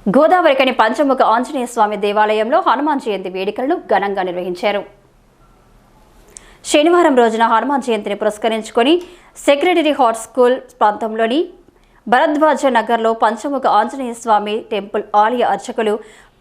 గోదావరికని పంచముఖ ఆంజనేయ స్వామి దేవాలయంలో హనుమాన్ జయంతి వేడుకలను ఘనంగా నిర్వహించారు. శనివారం రోజున హనుమాన్ జయంతిని పురస్కరించుకొని సెక్రటరీ హాట్ స్కూల్ ప్రాంతంలోని భరద్వాజ నగర్లో పంచముఖ ఆంజనేయ స్వామి టెంపుల్ ఆలయ అర్చకులు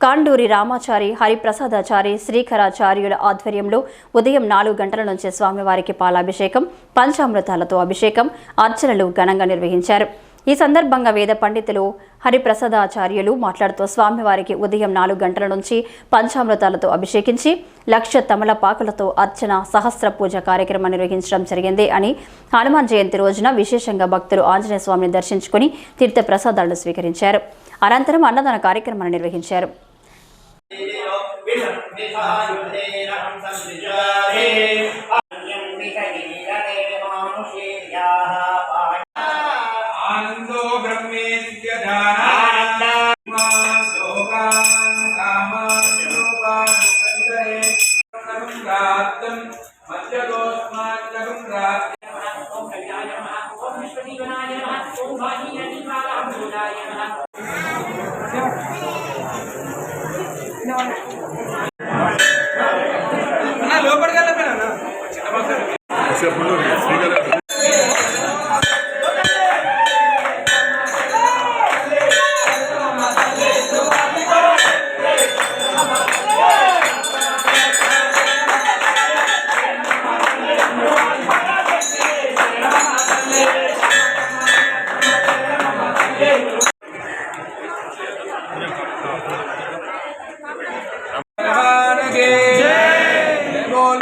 కాండూరి రామాచారి, హరిప్రసాదాచారి, శ్రీకరాచార్యుల ఆధ్వర్యంలో ఉదయం 4 గంటల నుంచి స్వామివారికి పాలాభిషేకం, పంచామృతాలతో అభిషేకం, అర్చనలు ఘనంగా నిర్వహించారు. ఈ సందర్భంగా వేద పండితులు హరిప్రసాదాచార్యులు మాట్లాడుతూ స్వామివారికి ఉదయం 4 గంటల నుంచి పంచామృతాలతో అభిషేకించి 1,00,000 తమలపాకులతో అర్చన, సహస్ర పూజ కార్యక్రమం నిర్వహించడం జరిగింది అని, హనుమాన్ జయంతి రోజున విశేషంగా భక్తులు ఆంజనేయ స్వామిని దర్శించుకుని తీర్థ ప్రసాదాలను స్వీకరించారు. అనంతరం అన్నదాన కార్యక్రమాన్ని నిర్వహించారు.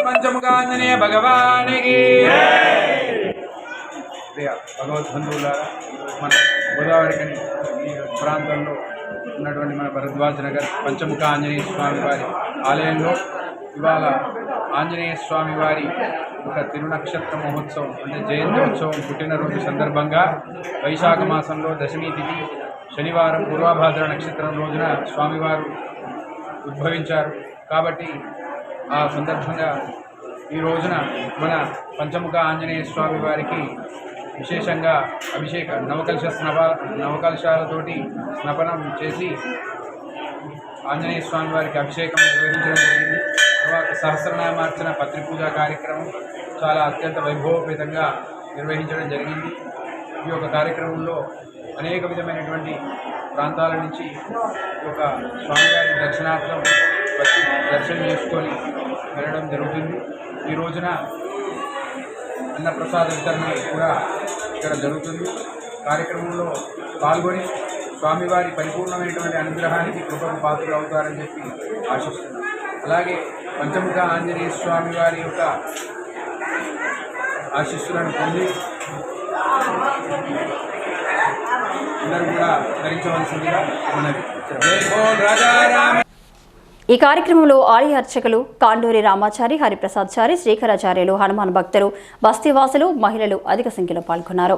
పంచముఖ ఆంజనేయ భగవానికి ప్రియ భగవద్బంధువులారా, మన గోదావరికని ఈ ప్రాంతంలో ఉన్నటువంటి మన భరద్వాజ నగర్ పంచముఖ ఆంజనేయ స్వామి వారి ఆలయంలో ఇవాళ ఆంజనేయ స్వామి వారి ఒక తిరునక్షత్ర మహోత్సవం అంటే జయంత్యోత్సవం పుట్టినరోజు సందర్భంగా వైశాఖ మాసంలో దశమి తిథి శనివారం పూర్వభాద్ర నక్షత్రం రోజున స్వామివారు ఉద్భవించారు. కాబట్టి ఆ సందర్భంగా ఈ రోజున మన పంచముఖ ఆంజనేయ స్వామి వారికి విశేషంగా అభిషేక నవకలశాలతోటి స్నపనం చేసి ఆంజనేయ స్వామి వారికి అభిషేకం నిర్వహించడం జరిగింది. తర్వాత సహస్రనామార్చన పత్రిపూజ కార్యక్రమం చాలా అత్యంత వైభవపేతంగా నిర్వహించడం జరిగింది. ఈ యొక్క కార్యక్రమంలో అనేక విధమైనటువంటి ప్రాంతాల నుంచి ఈ యొక్క స్వామివారి దర్శనార్థం వచ్చి దర్శనం చేసుకొని వెళ్ళడం జరుగుతుంది. ఈ రోజున అన్నప్రసాద వితరణ కూడా ఇక్కడ జరుగుతుంది. కార్యక్రమంలో పాల్గొని స్వామివారి పరిపూర్ణమైనటువంటి అనుగ్రహానికి కృపకు పాత్రలు అవుతారని చెప్పి ఆశిస్తున్నాం. అలాగే పంచముఖ ఆంజనేయ స్వామి వారి యొక్క ఆశీస్సులను పొంది అందరూ కూడా ధరించవలసిందిగా ఉన్నది. ఈ కార్యక్రమంలో ఆలయ అర్చకులు కాండూరి రామాచారి, హరిప్రసాద్చారి, శ్రీకరాచార్యులు, హనుమాన్ భక్తులు, బస్తీవాసులు, మహిళలు అధిక సంఖ్యలో పాల్గొన్నారు.